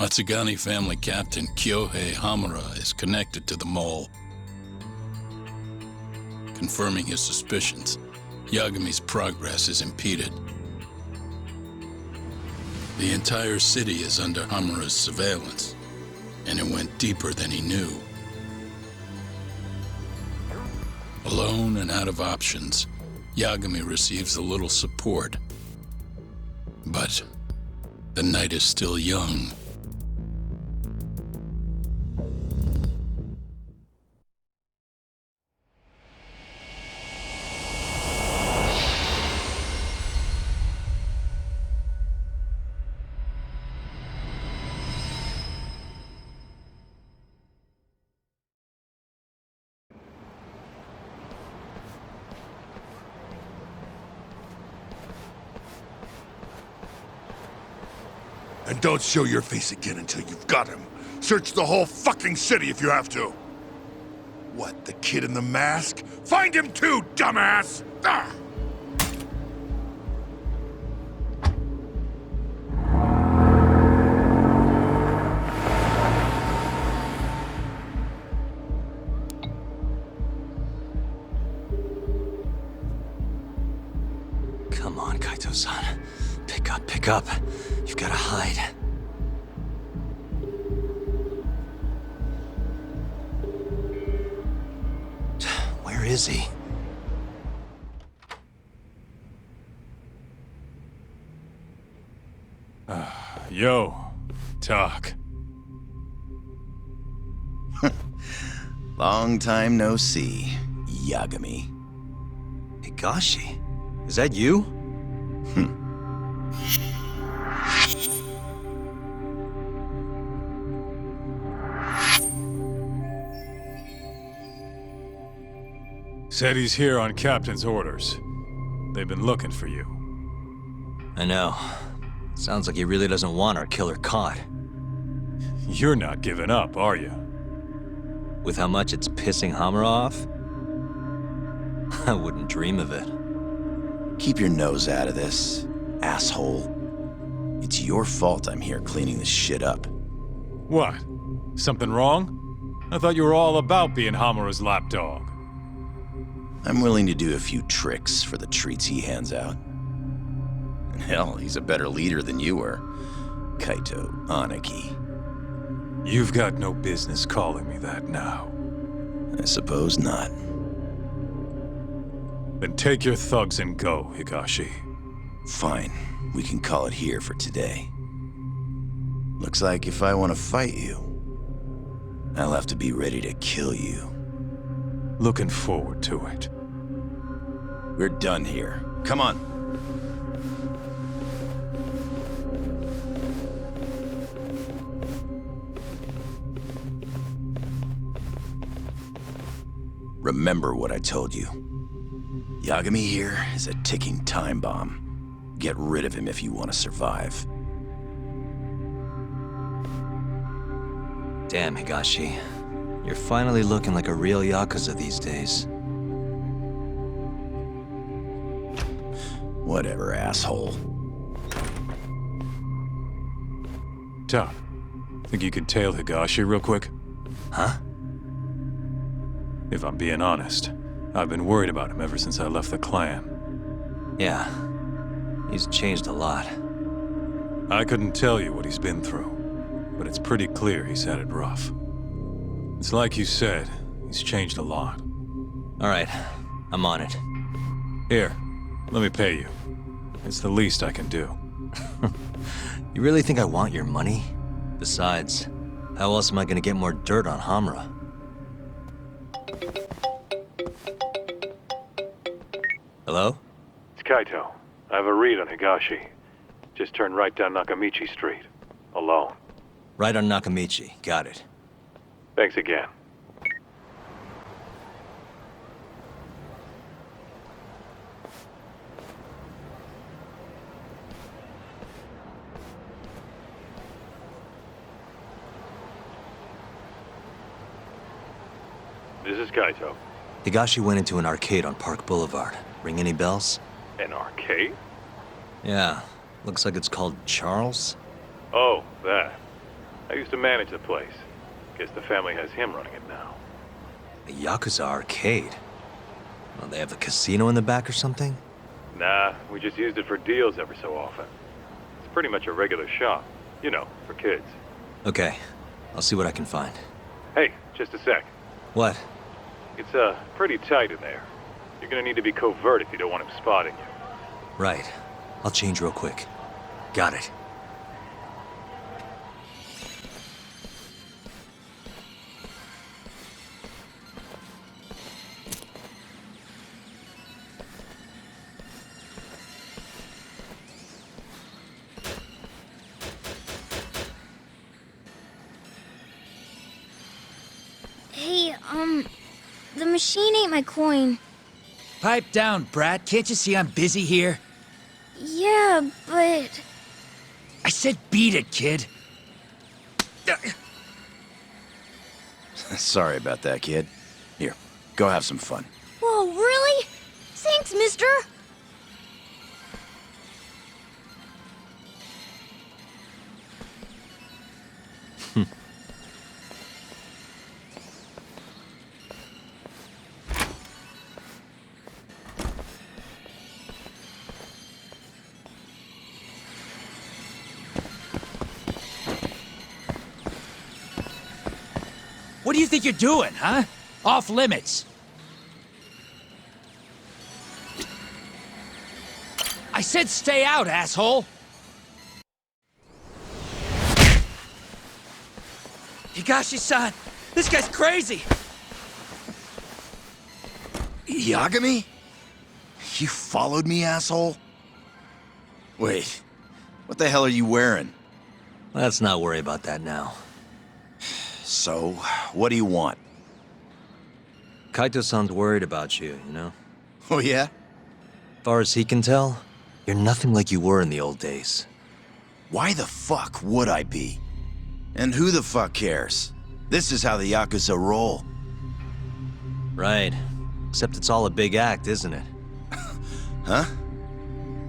Matsugane family captain Kyohei Hamura is connected to the mole. Confirming his suspicions, Yagami's progress is impeded. The entire city is under Hamura's surveillance, and it went deeper than he knew. Alone and out of options, Yagami receives a little support. But the night is still young. And don't show your face again until you've got him. Search the whole fucking city if you have to. What, the kid in the mask? Find him too, dumbass! Ah! Come on, Kaito-san. Pick up. You've got to hide. Where is he? Yo, talk. Long time no see, Yagami. Higashi? Is that you? Said he's here on Captain's orders. They've been looking for you. I know. Sounds like he really doesn't want our killer caught. You're not giving up, are you? With how much it's pissing Hamura off? I wouldn't dream of it. Keep your nose out of this, asshole. It's your fault I'm here cleaning this shit up. What? Something wrong? I thought you were all about being Hamura's lapdog. I'm willing to do a few tricks for the treats he hands out. And hell, he's a better leader than you were, Kaito Aniki. You've got no business calling me that now. I suppose not. Then take your thugs and go, Higashi. Fine, we can call it here for today. Looks like if I want to fight you, I'll have to be ready to kill you. Looking forward to it. We're done here. Come on. Remember what I told you. Yagami here is a ticking time bomb. Get rid of him if you want to survive. Damn, Higashi. You're finally looking like a real Yakuza these days. Whatever, asshole. Top, think you could tail Higashi real quick? Huh? If I'm being honest, I've been worried about him ever since I left the clan. Yeah. He's changed a lot. I couldn't tell you what he's been through, but it's pretty clear he's had it rough. It's like you said, he's changed a lot. All right, I'm on it. Here, let me pay you. It's the least I can do. You really think I want your money? Besides, how else am I gonna get more dirt on Hamura? Hello? It's Kaito. I have a read on Higashi. Just turn right down Nakamichi Street. Alone. Right on Nakamichi, got it. Thanks again. This is Kaito. Higashi went into an arcade on Park Boulevard. Ring any bells? An arcade? Yeah. Looks like it's called Charles. Oh, that. I used to manage the place. Guess the family has him running it now. A Yakuza arcade? Well, they have a casino in the back or something? Nah, we just used it for deals every so often. It's pretty much a regular shop. You know, for kids. Okay, I'll see what I can find. Hey, just a sec. What? It's, pretty tight in there. You're gonna need to be covert if you don't want him spotting you. Right. I'll change real quick. Got it. Hey, the machine ain't my coin. Pipe down, brat. Can't you see I'm busy here? Yeah, but... I said beat it, kid. Sorry about that, kid. Here, go have some fun. Whoa, really? Thanks, mister. What do you think you're doing, huh? Off limits. I said stay out, asshole! Higashi-san, this guy's crazy! Yagami? You followed me, asshole? Wait, what the hell are you wearing? Let's not worry about that now. So, what do you want? Kaito-san's worried about you, you know? Oh yeah? Far as he can tell, you're nothing like you were in the old days. Why the fuck would I be? And who the fuck cares? This is how the Yakuza roll. Right. Except it's all a big act, isn't it? Huh?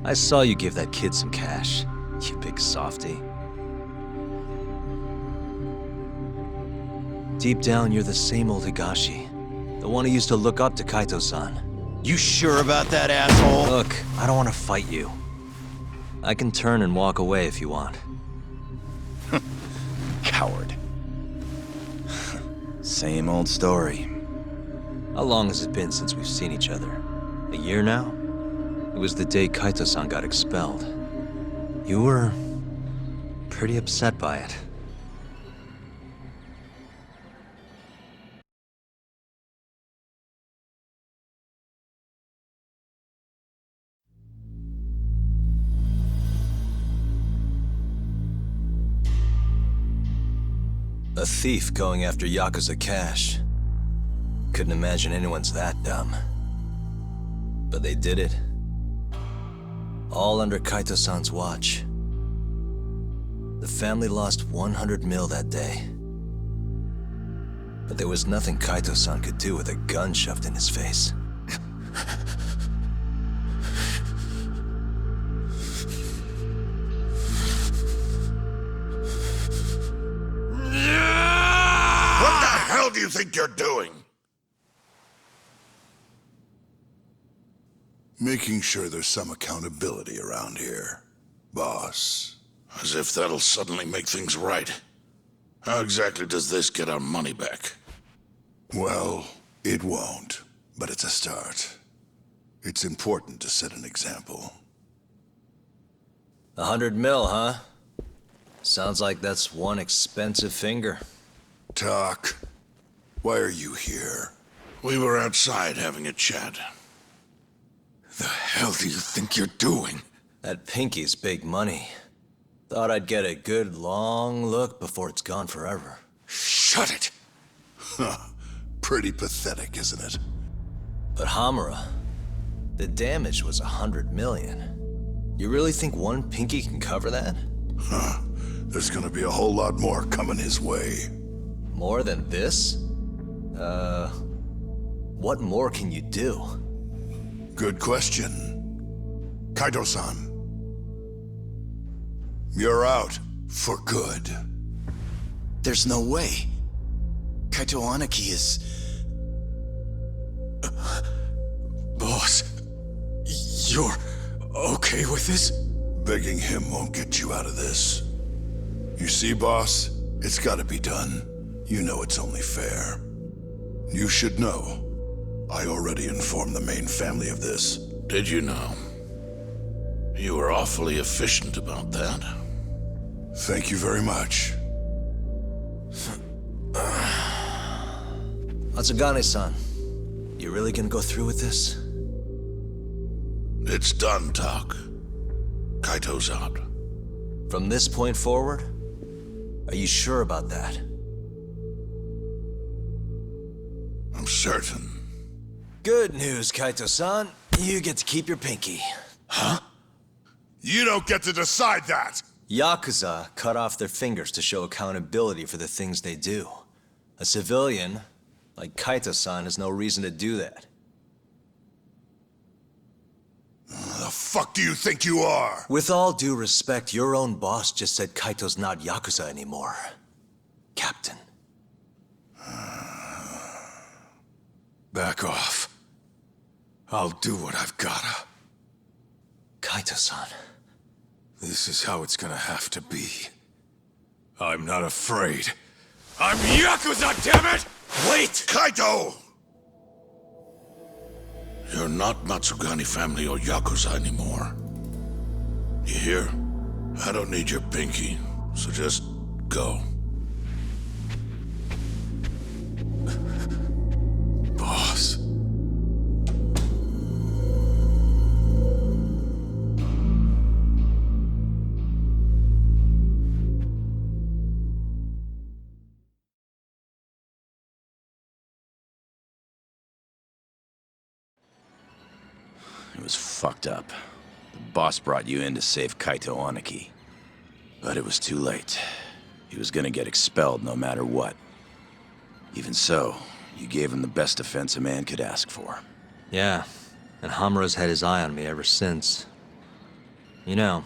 I saw you give that kid some cash, you big softy. Deep down, you're the same old Higashi. The one who used to look up to Kaito-san. You sure about that, asshole? Look, I don't want to fight you. I can turn and walk away if you want. Coward. Same old story. How long has it been since we've seen each other? A year now? It was the day Kaito-san got expelled. You were pretty upset by it. A thief going after Yakuza cash. Couldn't imagine anyone's that dumb. But they did it. All under Kaito-san's watch. The family lost 100 mil that day. But there was nothing Kaito-san could do with a gun shoved in his face. What the hell do you think you're doing? Making sure there's some accountability around here, boss. As if that'll suddenly make things right. How exactly does this get our money back? Well, it won't, but it's a start. It's important to set an example. 100 mil, huh? Sounds like that's one expensive finger. Talk. Why are you here? We were outside having a chat. The hell do you think you're doing? That pinky's big money. Thought I'd get a good long look before it's gone forever. Shut it! Huh. Pretty pathetic, isn't it? But Hamura, the damage was 100 million. You really think one pinky can cover that? Huh. There's gonna be a whole lot more coming his way. More than this? What more can you do? Good question. Kaito-san. You're out for good. There's no way. Kaito Aniki is... Boss, you're okay with this? Begging him won't get you out of this. You see, boss, it's gotta be done. You know it's only fair. You should know. I already informed the main family of this. Did you know? You were awfully efficient about that. Thank you very much. Matsugane-san, you really gonna go through with this? It's done, Tak. Kaito's out. From this point forward? Are you sure about that? I'm certain. Good news, Kaito-san. You get to keep your pinky. Huh? You don't get to decide that! Yakuza cut off their fingers to show accountability for the things they do. A civilian, like Kaito-san, has no reason to do that. The fuck do you think you are? With all due respect, your own boss just said Kaito's not Yakuza anymore. Captain. Back off. I'll do what I've gotta. Kaito-san. This is how it's gonna have to be. I'm not afraid. I'm Yakuza, damn it! Wait! Kaito! You're not Matsugane family or Yakuza anymore. You hear? I don't need your pinky, so just go. Boss. It was fucked up. The boss brought you in to save Kaito Aniki. But it was too late. He was gonna get expelled no matter what. Even so, you gave him the best defense a man could ask for. Yeah, and Hamura's had his eye on me ever since. You know,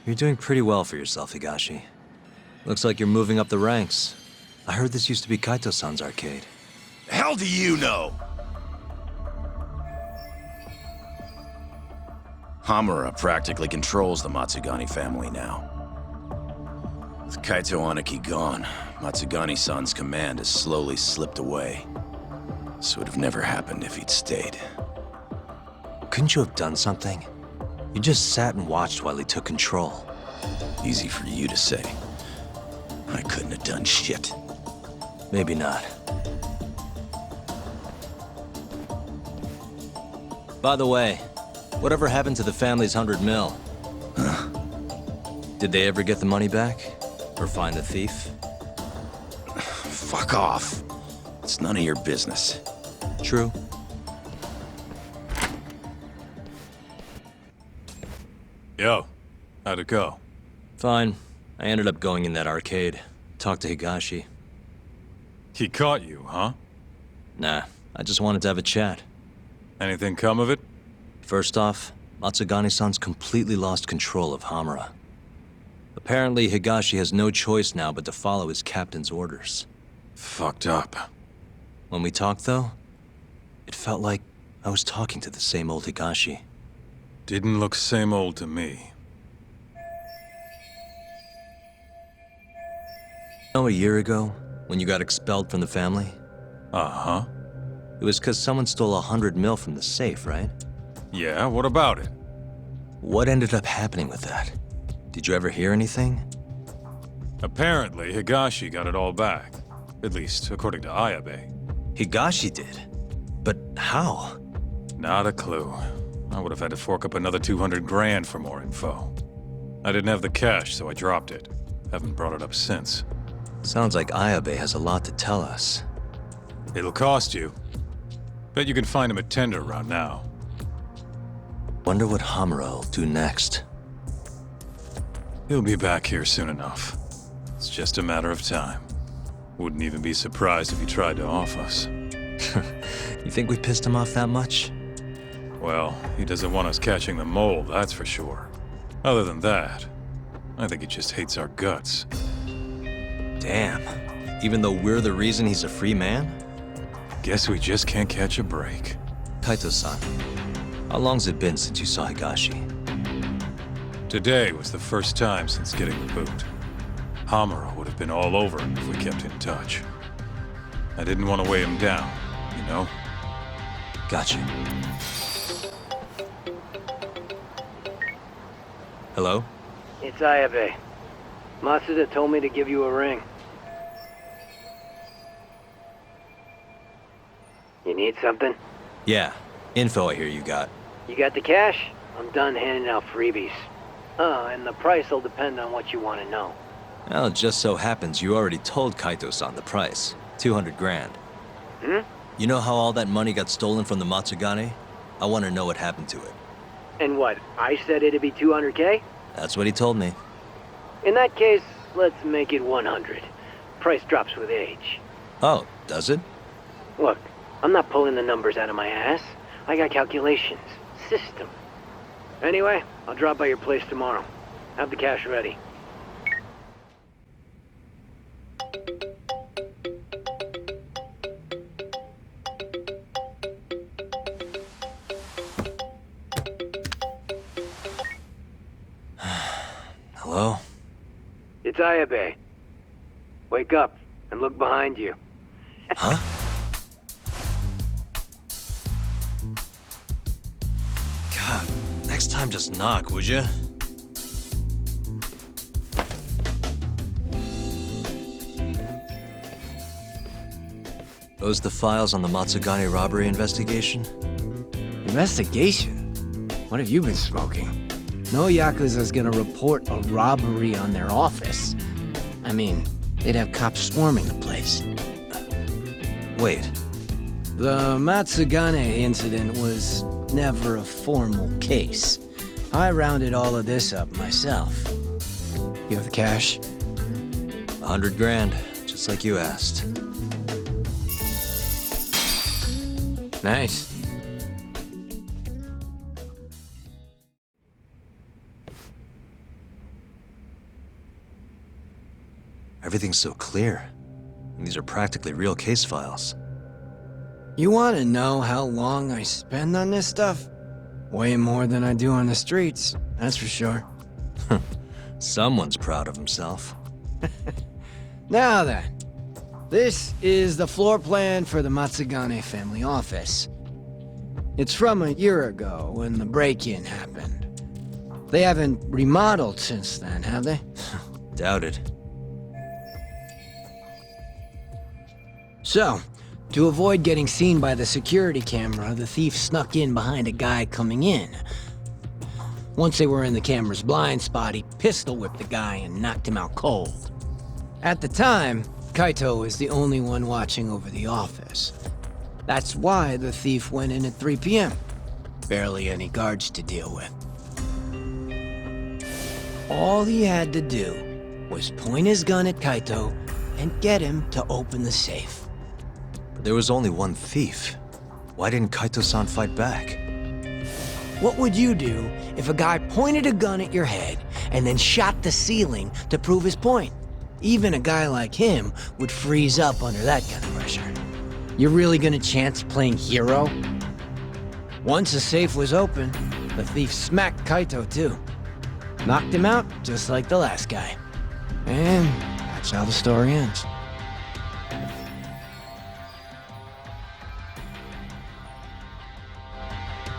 you're doing pretty well for yourself, Higashi. Looks like you're moving up the ranks. I heard this used to be Kaito-san's arcade. The hell do you know? Hamura practically controls the Matsugane family now. With Kaito Aniki gone, Matsugane-san's command has slowly slipped away. This would have never happened if he'd stayed. Couldn't you have done something? You just sat and watched while he took control. Easy for you to say. I couldn't have done shit. Maybe not. By the way, whatever happened to the family's 100 mil? Huh? Did they ever get the money back? Or find the thief? Fuck off. It's none of your business. True. Yo, how'd it go? Fine. I ended up going in that arcade. Talked to Higashi. He caught you, huh? Nah, I just wanted to have a chat. Anything come of it? First off, Matsugane-san's completely lost control of Hamura. Apparently, Higashi has no choice now but to follow his captain's orders. Fucked up. When we talked, though, it felt like I was talking to the same old Higashi. Didn't look same old to me. You know, a year ago, when you got expelled from the family? Uh-huh. It was because someone stole 100 mil from the safe, right? Yeah, what about it? What ended up happening with that? Did you ever hear anything? Apparently, Higashi got it all back. At least, according to Ayabe. Higashi did? But how? Not a clue. I would have had to fork up another 200 grand for more info. I didn't have the cash, so I dropped it. Haven't brought it up since. Sounds like Ayabe has a lot to tell us. It'll cost you. Bet you can find him at tender around now. Wonder what Hamura will do next. He'll be back here soon enough. It's just a matter of time. Wouldn't even be surprised if he tried to off us. You think we pissed him off that much? Well, he doesn't want us catching the mole, that's for sure. Other than that, I think he just hates our guts. Damn. Even though we're the reason he's a free man? Guess we just can't catch a break. Kaito-san, how long's it been since you saw Higashi? Today was the first time since getting the boot. Hamura would have been all over him if we kept in touch. I didn't want to weigh him down, you know? Gotcha. Hello? It's Ayabe. Matsuda told me to give you a ring. You need something? Yeah. Info I hear you got. You got the cash? I'm done handing out freebies. And the price will depend on what you want to know. Well, it just so happens you already told Kaito-san the price. 200 grand. Hmm? You know how all that money got stolen from the Matsugane? I want to know what happened to it. And what, I said it'd be 200K? That's what he told me. In that case, let's make it 100. Price drops with age. Oh, does it? Look, I'm not pulling the numbers out of my ass. I got calculations. System. Anyway, I'll drop by your place tomorrow. Have the cash ready. Hello? It's Ayabe. Wake up and look behind you. Huh? God, next time just knock, would you? Those the files on the Matsugane robbery investigation? Investigation? What have you been smoking? No Yakuza's gonna report a robbery on their office. I mean, they'd have cops swarming the place. Wait, The Matsugane incident was never a formal case. I rounded all of this up myself. You have the cash? 100 grand, just like you asked. Nice. Everything's so clear. These are practically real case files. You want to know how long I spend on this stuff? Way more than I do on the streets, that's for sure. Someone's proud of himself. Now then, this is the floor plan for the Matsugane family office. It's from a year ago when the break-in happened. They haven't remodeled since then, have they? Doubted. So, to avoid getting seen by the security camera, the thief snuck in behind a guy coming in. Once they were in the camera's blind spot, he pistol-whipped the guy and knocked him out cold. At the time, Kaito was the only one watching over the office. That's why the thief went in at 3 p.m. Barely any guards to deal with. All he had to do was point his gun at Kaito and get him to open the safe. But there was only one thief. Why didn't Kaito-san fight back? What would you do if a guy pointed a gun at your head and then shot the ceiling to prove his point? Even a guy like him would freeze up under that kind of pressure. You're really gonna chance playing hero? Once the safe was open, the thief smacked Kaito too. Knocked him out just like the last guy. And that's how the story ends.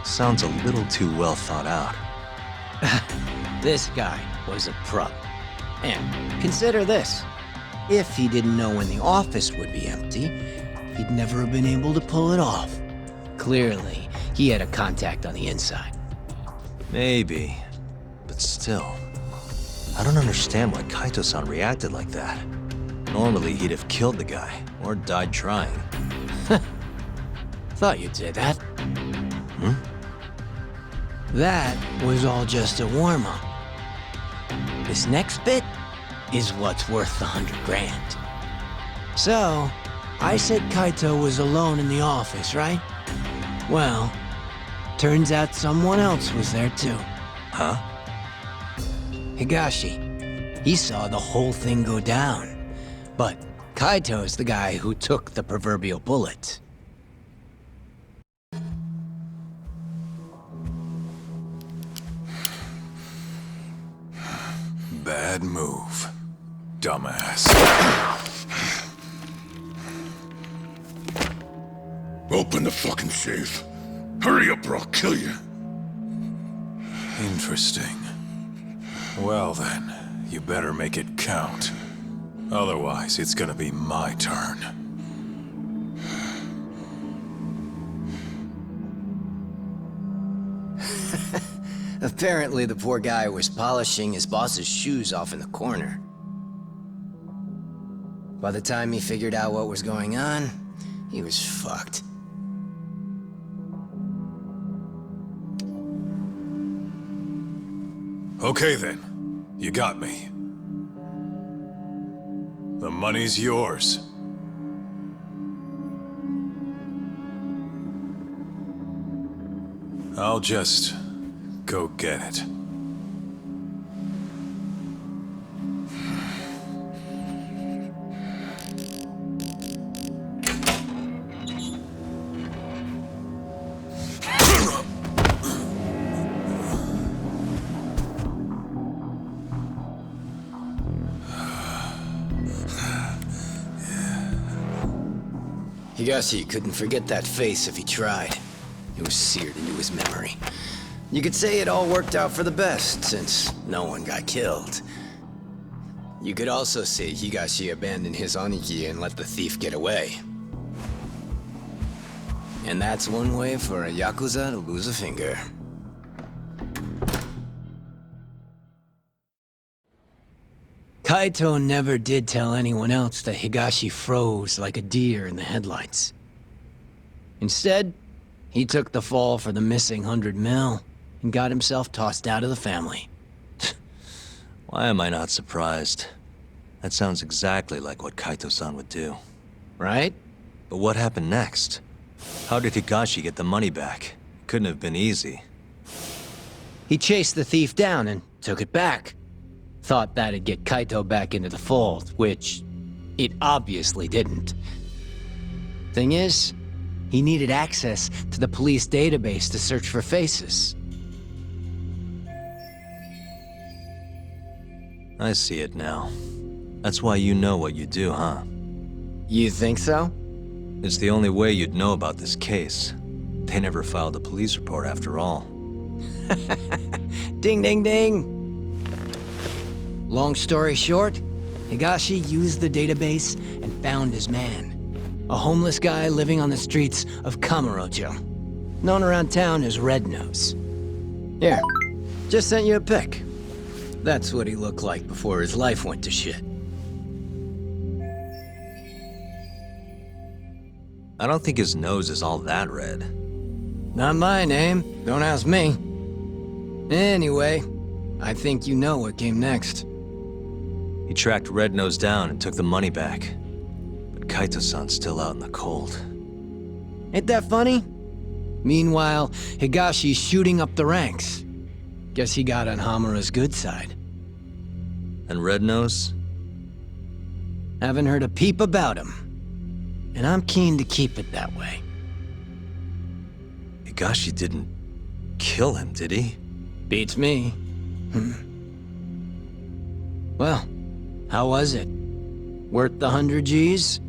Sounds a little too well thought out. This guy was a pro. And consider this. If he didn't know when the office would be empty, he'd never have been able to pull it off. Clearly, he had a contact on the inside. Maybe. But still. I don't understand why Kaito-san reacted like that. Normally, he'd have killed the guy, or died trying. Thought you'd say that. That was all just a warm-up. This next bit is what's worth the 100 grand. So, I said Kaito was alone in the office, right? Well, turns out someone else was there too. Huh? Higashi. He saw the whole thing go down. But Kaito's the guy who took the proverbial bullet. Bad move, dumbass. Open the fucking safe. Hurry up or I'll kill you. Interesting. Well then, you better make it count. Otherwise, it's gonna be my turn. Apparently the poor guy was polishing his boss's shoes off in the corner. By the time he figured out what was going on, he was fucked. Okay then, you got me. The money's yours. I'll just go get it. Higashi couldn't forget that face if he tried. It was seared into his memory. You could say it all worked out for the best, since no one got killed. You could also say Higashi abandoned his Aniki and let the thief get away. And that's one way for a Yakuza to lose a finger. Kaito never did tell anyone else that Higashi froze like a deer in the headlights. Instead, he took the fall for the missing 100 mil and got himself tossed out of the family. Why am I not surprised? That sounds exactly like what Kaito-san would do. Right? But what happened next? How did Higashi get the money back? Couldn't have been easy. He chased the thief down and took it back. Thought that'd get Kaito back into the fold, which it obviously didn't. Thing is, he needed access to the police database to search for faces. I see it now. That's why you know what you do, huh? You think so? It's the only way you'd know about this case. They never filed a police report after all. Ding, ding, ding! Long story short, Higashi used the database and found his man. A homeless guy living on the streets of Kamurocho. Known around town as Red Nose. Here, just sent you a pic. That's what he looked like before his life went to shit. I don't think his nose is all that red. Not my name, don't ask me. Anyway, I think you know what came next. He tracked Red Nose down and took the money back. But Kaito-san's still out in the cold. Ain't that funny? Meanwhile, Higashi's shooting up the ranks. Guess he got on Hamura's good side. And Red Nose? Haven't heard a peep about him. And I'm keen to keep it that way. Higashi didn't kill him, did he? Beats me. Well, how was it? Worth the 100 G's?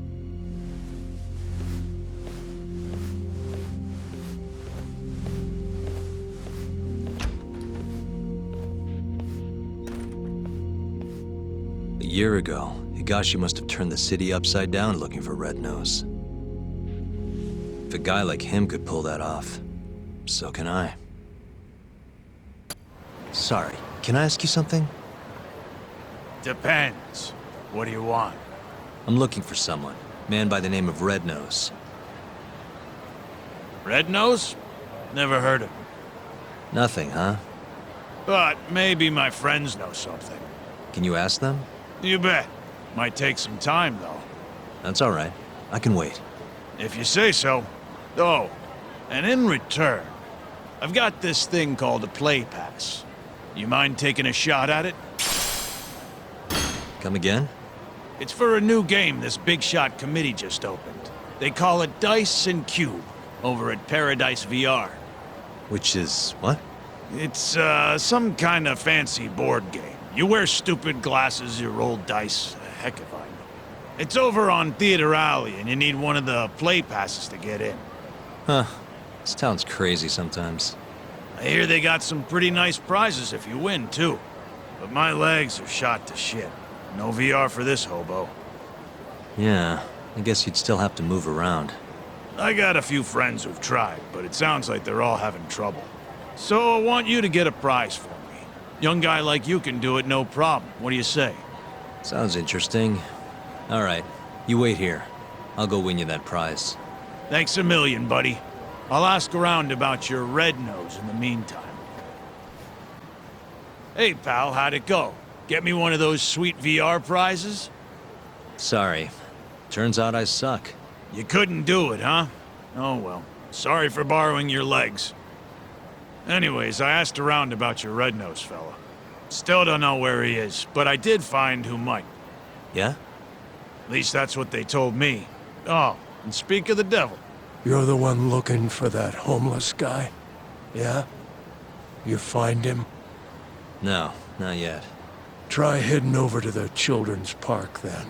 A year ago, Higashi must have turned the city upside down looking for Red Nose. If a guy like him could pull that off, so can I. Sorry, can I ask you something? Depends. What do you want? I'm looking for someone. Man by the name of Red Nose. Red Nose? Never heard of him. Nothing, huh? But maybe my friends know something. Can you ask them? You bet. Might take some time, though. That's all right. I can wait. If you say so. Oh, and in return, I've got this thing called a play pass. You mind taking a shot at it? Come again? It's for a new game this big shot committee just opened. They call it Dice and Cube, over at Paradise VR. Which is what? It's, some kind of fancy board game. You wear stupid glasses, you roll dice. Heck if I know. It's over on Theater Alley, and you need one of the play passes to get in. Huh. This town's crazy sometimes. I hear they got some pretty nice prizes if you win, too. But my legs are shot to shit. No VR for this hobo. Yeah, I guess you'd still have to move around. I got a few friends who've tried, but it sounds like they're all having trouble. So I want you to get a prize for me. Young guy like you can do it, no problem. What do you say? Sounds interesting. All right, you wait here. I'll go win you that prize. Thanks a million, buddy. I'll ask around about your red nose in the meantime. Hey, pal, how'd it go? Get me one of those sweet VR prizes? Sorry. Turns out I suck. You couldn't do it, huh? Oh well. Sorry for borrowing your legs. Anyways, I asked around about your red-nosed fella. Still don't know where he is, but I did find who might. Yeah? At least that's what they told me. Oh, and speak of the devil. You're the one looking for that homeless guy? Yeah? You find him? No, not yet. Try heading over to the children's park, then.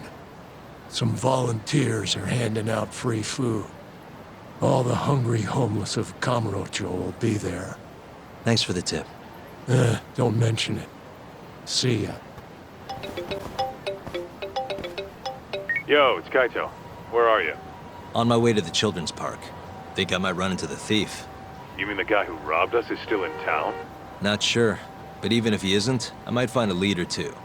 Some volunteers are handing out free food. All the hungry homeless of Kamurocho will be there. Thanks for the tip. Don't mention it. See ya. Yo, it's Kaito. Where are you? On my way to the children's park. Think I might run into the thief. You mean the guy who robbed us is still in town? Not sure, but even if he isn't, I might find a lead or two.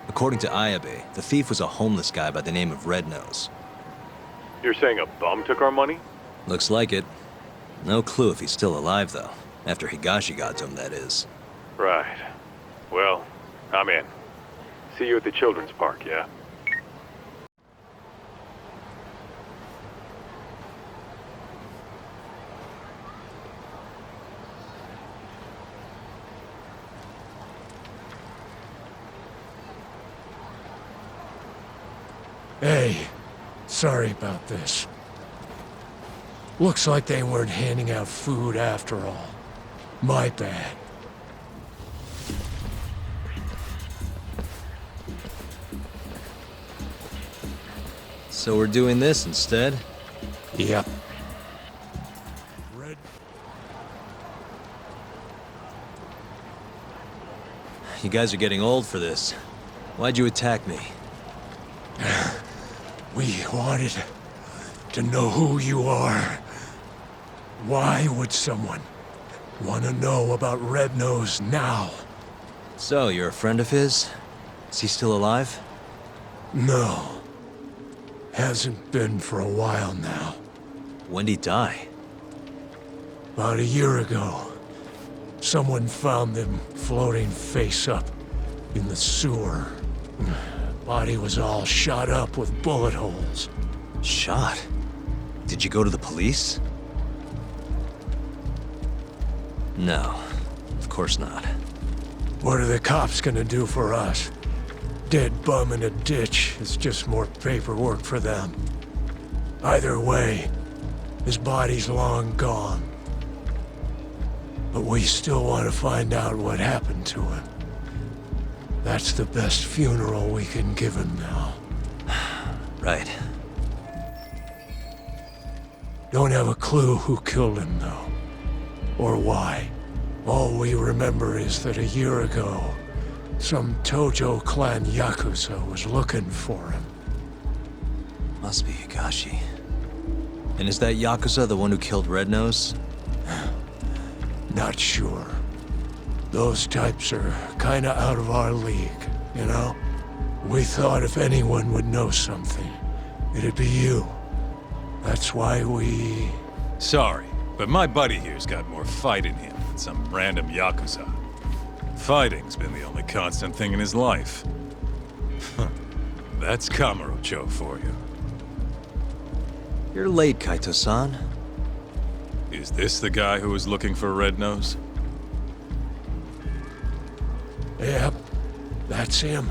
According to Ayabe, the thief was a homeless guy by the name of Red Nose. You're saying a bum took our money? Looks like it. No clue if he's still alive, though. After Higashi got to him, that is. Right. Well, I'm in. See you at the children's park, yeah? Hey, sorry about this. Looks like they weren't handing out food after all. My bad. So we're doing this instead? Yep. You guys are getting old for this. Why'd you attack me? We wanted to know who you are. Why would someone want to know about Red Nose now? So, you're a friend of his? Is he still alive? No. Hasn't been for a while now. When'd he die? About a year ago. Someone found them floating face up in the sewer. Body was all shot up with bullet holes. Shot? Did you go to the police? No, of course not. What are the cops gonna do for us? Dead bum in a ditch is just more paperwork for them. Either way, his body's long gone. But we still want to find out what happened to him. That's the best funeral we can give him now. Right. Don't have a clue who killed him, though. Or why. All we remember is that a year ago, some Tojo clan Yakuza was looking for him. Must be Higashi. And is that Yakuza the one who killed Red Nose? Not sure. Those types are kinda out of our league, you know? We thought if anyone would know something, it'd be you. That's why we... Sorry, but my buddy here's got more fight in him than some random Yakuza. Fighting's been the only constant thing in his life. That's Kamurocho for you. You're late, Kaito-san. Is this the guy who was looking for Red Nose? Yep, that's him.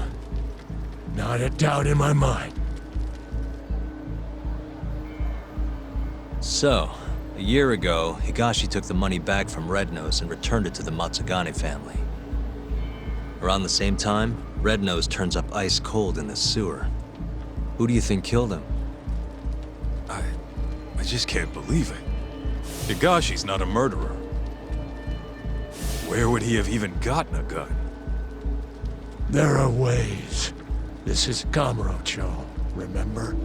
Not a doubt in my mind. So, a year ago, Higashi took the money back from Red Nose and returned it to the Matsugane family. Around the same time, Red Nose turns up ice cold in the sewer. Who do you think killed him? I just can't believe it. Higashi's not a murderer. Where would he have even gotten a gun? There are ways. This is Kamurocho, remember?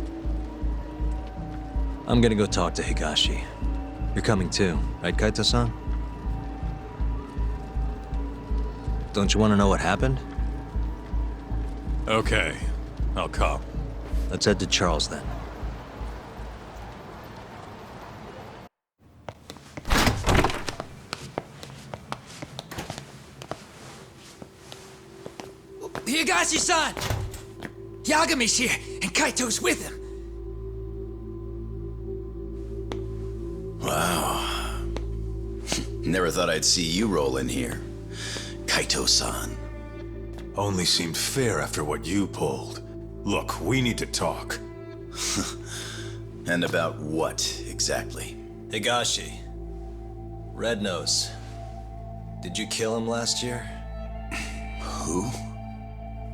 I'm gonna go talk to Higashi. You're coming too, right, Kaito-san? Don't you want to know what happened? Okay, I'll come. Let's head to Charles then. Higashi-san! Yagami's here, and Kaito's with him. Wow. Never thought I'd see you roll in here. Kaito-san. Only seemed fair after what you pulled. Look, we need to talk. And about what, exactly? Higashi. Red Nose. Did you kill him last year? Who?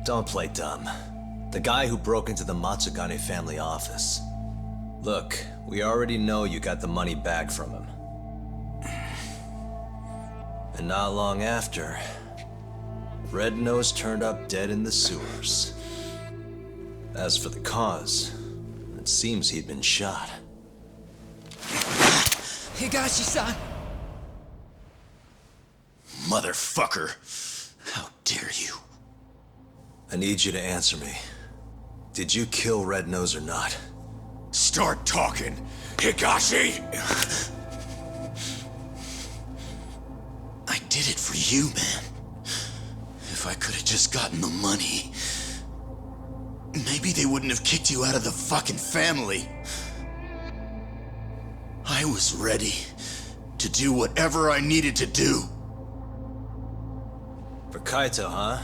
Don't play dumb. The guy who broke into the Matsugane family office. Look, we already know you got the money back from him. And not long after, Red Nose turned up dead in the sewers. As for the cause, it seems he'd been shot. Higashi-san! Motherfucker! How dare you? I need you to answer me. Did you kill Red Nose or not? Start talking, Higashi! I did it for you, man. If I could have just gotten the money, maybe they wouldn't have kicked you out of the fucking family. I was ready to do whatever I needed to do. For Kaito, huh?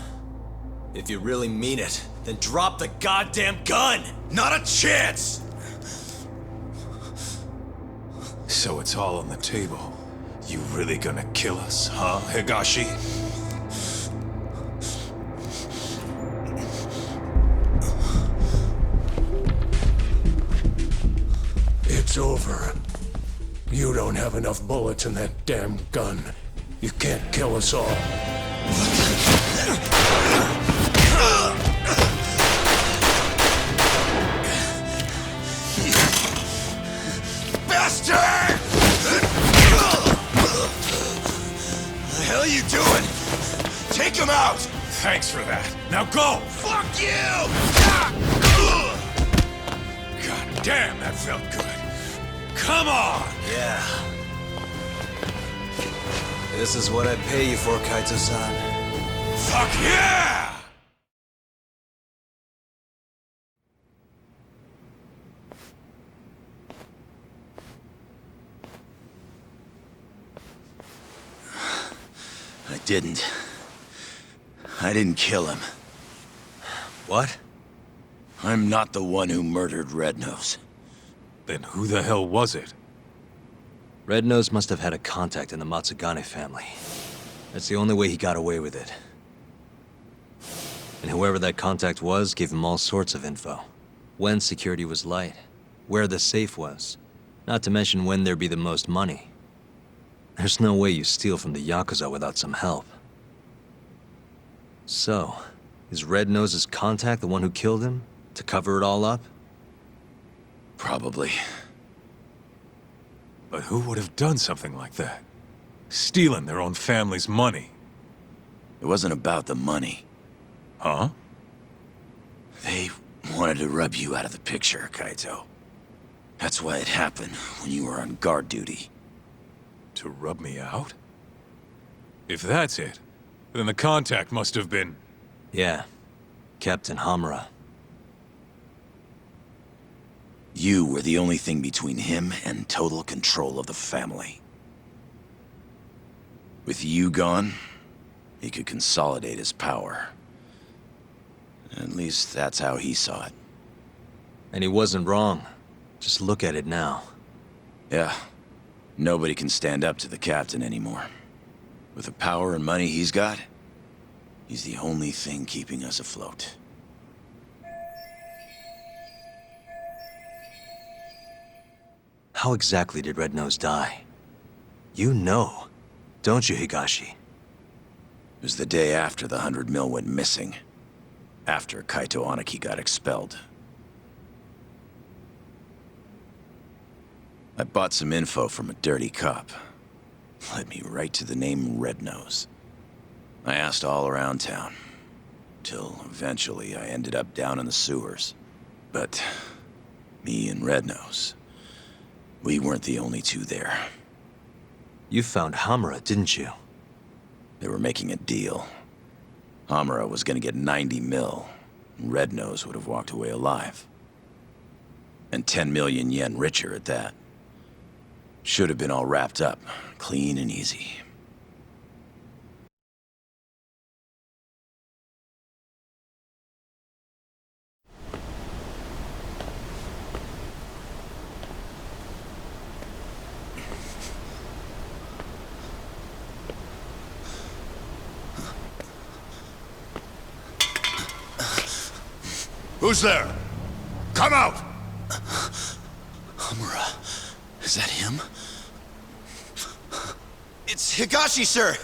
If you really mean it, then drop the goddamn gun! Not a chance! So it's all on the table. You really gonna kill us, huh, Higashi? It's over. You don't have enough bullets in that damn gun. You can't kill us all. Bastard! The hell are you doing? Take him out! Thanks for that. Now go! Fuck you! God damn, that felt good. Come on! Yeah. This is what I pay you for, Kaito-san. Fuck yeah! I didn't kill him. What? I'm not the one who murdered Red Nose. Then who the hell was it? Red Nose must have had a contact in the Matsugane family. That's the only way he got away with it. And whoever that contact was gave him all sorts of info. When security was light, where the safe was, not to mention when there'd be the most money. There's no way you steal from the Yakuza without some help. So, is Red Nose's contact the one who killed him? To cover it all up? Probably. But who would have done something like that? Stealing their own family's money. It wasn't about the money. Huh? They wanted to rub you out of the picture, Kaito. That's why it happened when you were on guard duty. To rub me out? If that's it, then the contact must have been... Yeah. Captain Hamura. You were the only thing between him and total control of the family. With you gone, he could consolidate his power. At least that's how he saw it. And he wasn't wrong. Just look at it now. Yeah. Nobody can stand up to the captain anymore. With the power and money he's got, he's the only thing keeping us afloat. How exactly did Red Nose die? You know, don't you, Higashi? It was the day after the 100 mil went missing. After Kaito Aniki got expelled. I bought some info from a dirty cop. Led me right to the name Red Nose. I asked all around town. Till eventually I ended up down in the sewers. But me and Red Nose, we weren't the only two there. You found Hamura, didn't you? They were making a deal. Hamura was gonna get 90 mil. Red Nose would have walked away alive. And 10 million yen richer at that. Should have been all wrapped up, clean and easy. Who's there? Come out! Hamura. Is that him? It's Higashi, sir!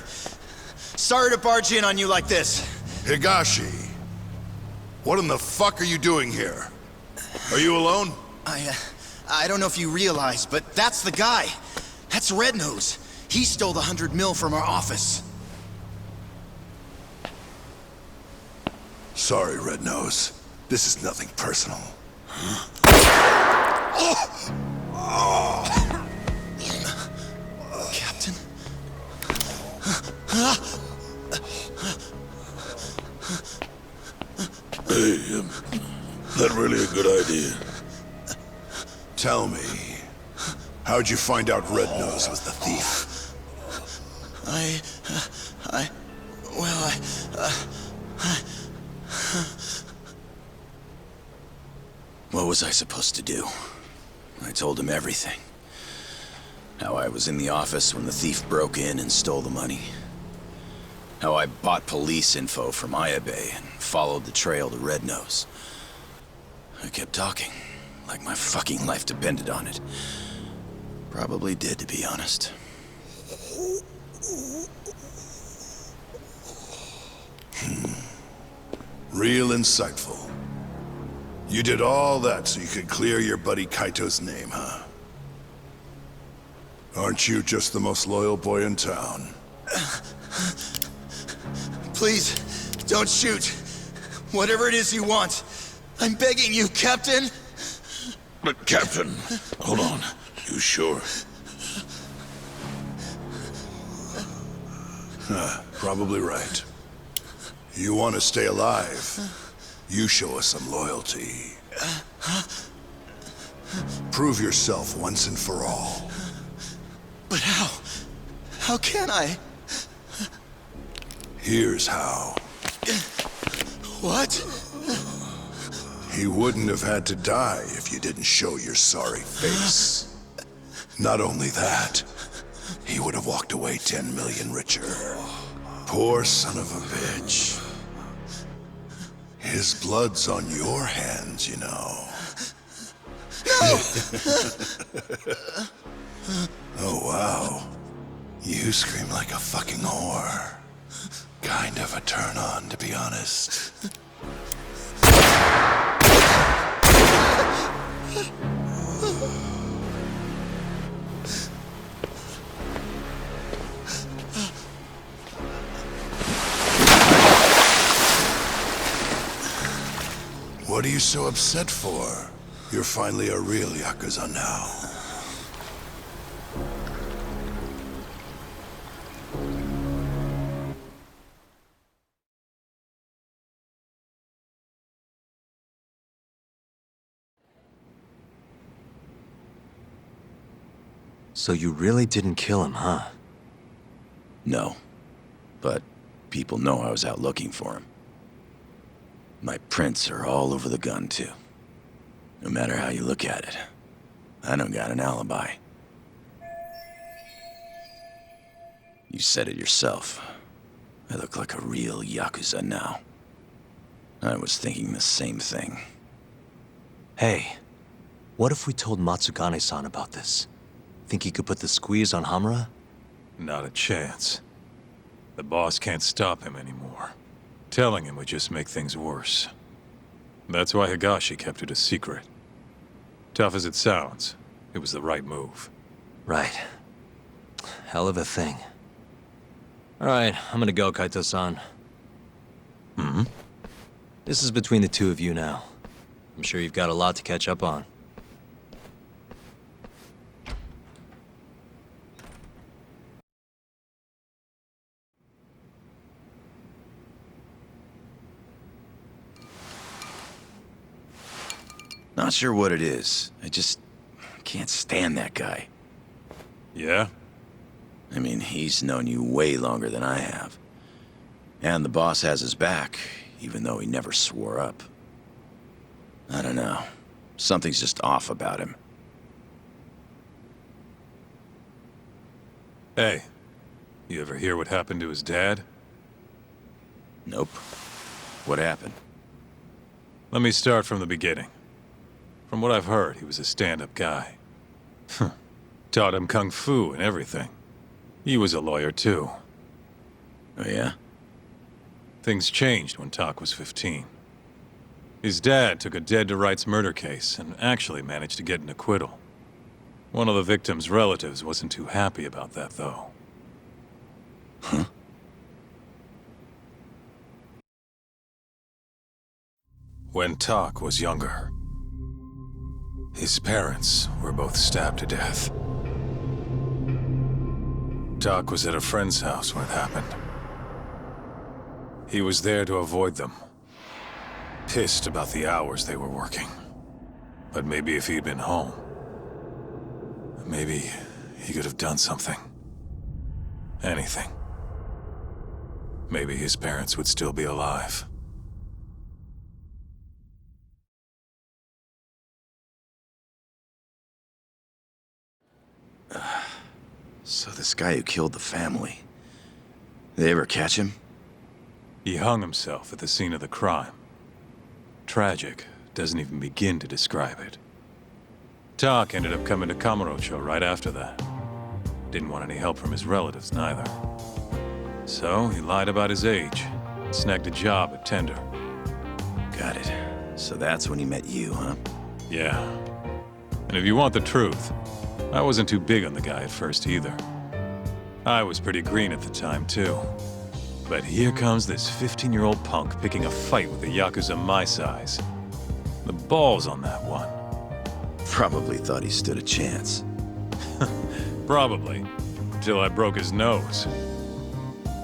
Sorry to barge in on you like this. Higashi. What in the fuck are you doing here? Are you alone? I don't know if you realize, but that's the guy. That's Red Nose. He stole the 100 mil from our office. Sorry, Red Nose. This is nothing personal. Captain? Hey, that really a good idea? Tell me, how'd you find out Red Nose was the thief? What was I supposed to do? I told him everything. How I was in the office when the thief broke in and stole the money. How I bought police info from Ayabe and followed the trail to Red Nose. I kept talking, like my fucking life depended on it. Probably did, to be honest. Real insightful. You did all that so you could clear your buddy Kaito's name, huh? Aren't you just the most loyal boy in town? Please, don't shoot. Whatever it is you want. I'm begging you, Captain. But Captain, hold on. You sure? Probably right. You want to stay alive, you show us some loyalty. Prove yourself once and for all. But how? How can I? Here's how. What? He wouldn't have had to die if you didn't show your sorry face. Not only that, he would have walked away 10 million richer. Poor son of a bitch. His blood's on your hands, you know. No! Oh, wow. You scream like a fucking whore. Kind of a turn on, to be honest. What are you so upset for? You're finally a real Yakuza now. So you really didn't kill him, huh? No. But people know I was out looking for him. My prints are all over the gun, too. No matter how you look at it, I don't got an alibi. You said it yourself. I look like a real Yakuza now. I was thinking the same thing. Hey, what if we told Matsugane-san about this? Think he could put the squeeze on Hamura? Not a chance. The boss can't stop him anymore. Telling him would just make things worse. That's why Higashi kept it a secret. Tough as it sounds, it was the right move. Right. Hell of a thing. Alright, I'm gonna go, Kaito-san. This is between the two of you now. I'm sure you've got a lot to catch up on. Not sure what it is. I just can't stand that guy. Yeah? I mean, he's known you way longer than I have. And the boss has his back, even though he never swore up. I don't know. Something's just off about him. Hey, you ever hear what happened to his dad? Nope. What happened? Let me start from the beginning. From what I've heard, he was a stand-up guy. Taught him kung fu and everything. He was a lawyer, too. Oh, yeah? Things changed when Tak was 15. His dad took a dead-to-rights murder case and actually managed to get an acquittal. One of the victim's relatives wasn't too happy about that, though. Huh? When Tak was younger, his parents were both stabbed to death. Tak was at a friend's house when it happened. He was there to avoid them. Pissed about the hours they were working. But maybe if he'd been home, maybe he could have done something. Anything. Maybe his parents would still be alive. So this guy who killed the family, they ever catch him? He hung himself at the scene of the crime. Tragic doesn't even begin to describe it. Tak ended up coming to Kamurocho right after that. Didn't want any help from his relatives, neither. So he lied about his age, and snagged a job at Tender. Got it. So that's when he met you, huh? Yeah. And if you want the truth, I wasn't too big on the guy at first either. I was pretty green at the time, too. But here comes this 15-year-old punk picking a fight with a Yakuza my size. The balls on that one. Probably thought he stood a chance. Probably. Until I broke his nose.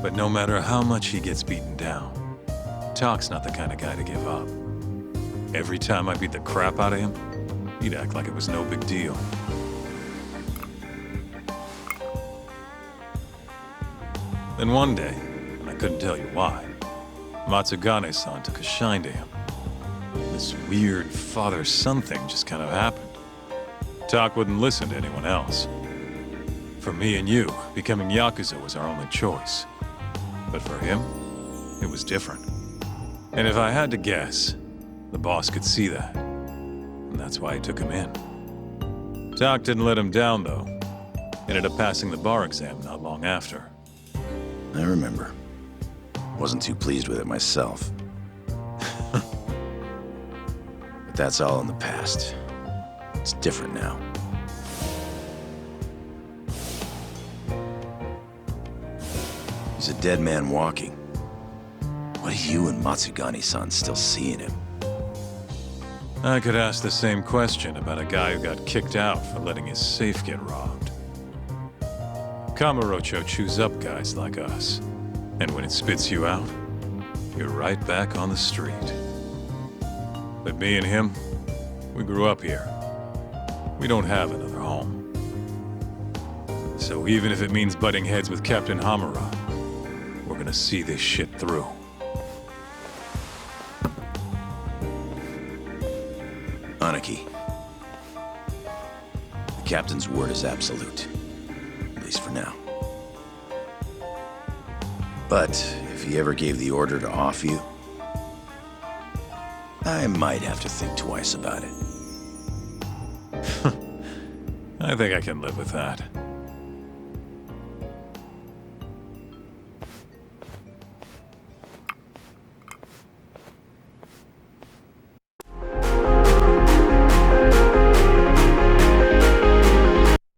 But no matter how much he gets beaten down, Tak's not the kind of guy to give up. Every time I beat the crap out of him, he'd act like it was no big deal. Then one day, and I couldn't tell you why, Matsugane-san took a shine to him. This weird father-son thing just kind of happened. Tak wouldn't listen to anyone else. For me and you, becoming Yakuza was our only choice. But for him, it was different. And if I had to guess, the boss could see that. And that's why he took him in. Tak didn't let him down, though. Ended up passing the bar exam not long after. I remember. Wasn't too pleased with it myself. But that's all in the past. It's different now. He's a dead man walking. What do you and Matsugane-san still see in him? I could ask the same question about a guy who got kicked out for letting his safe get robbed. Kamurocho chews up guys like us. And when it spits you out, you're right back on the street. But me and him, we grew up here. We don't have another home. So even if it means butting heads with Captain Hamura, we're gonna see this shit through. Aniki. The captain's word is absolute. At least for now. But if he ever gave the order to off you, I might have to think twice about it. I think I can live with that.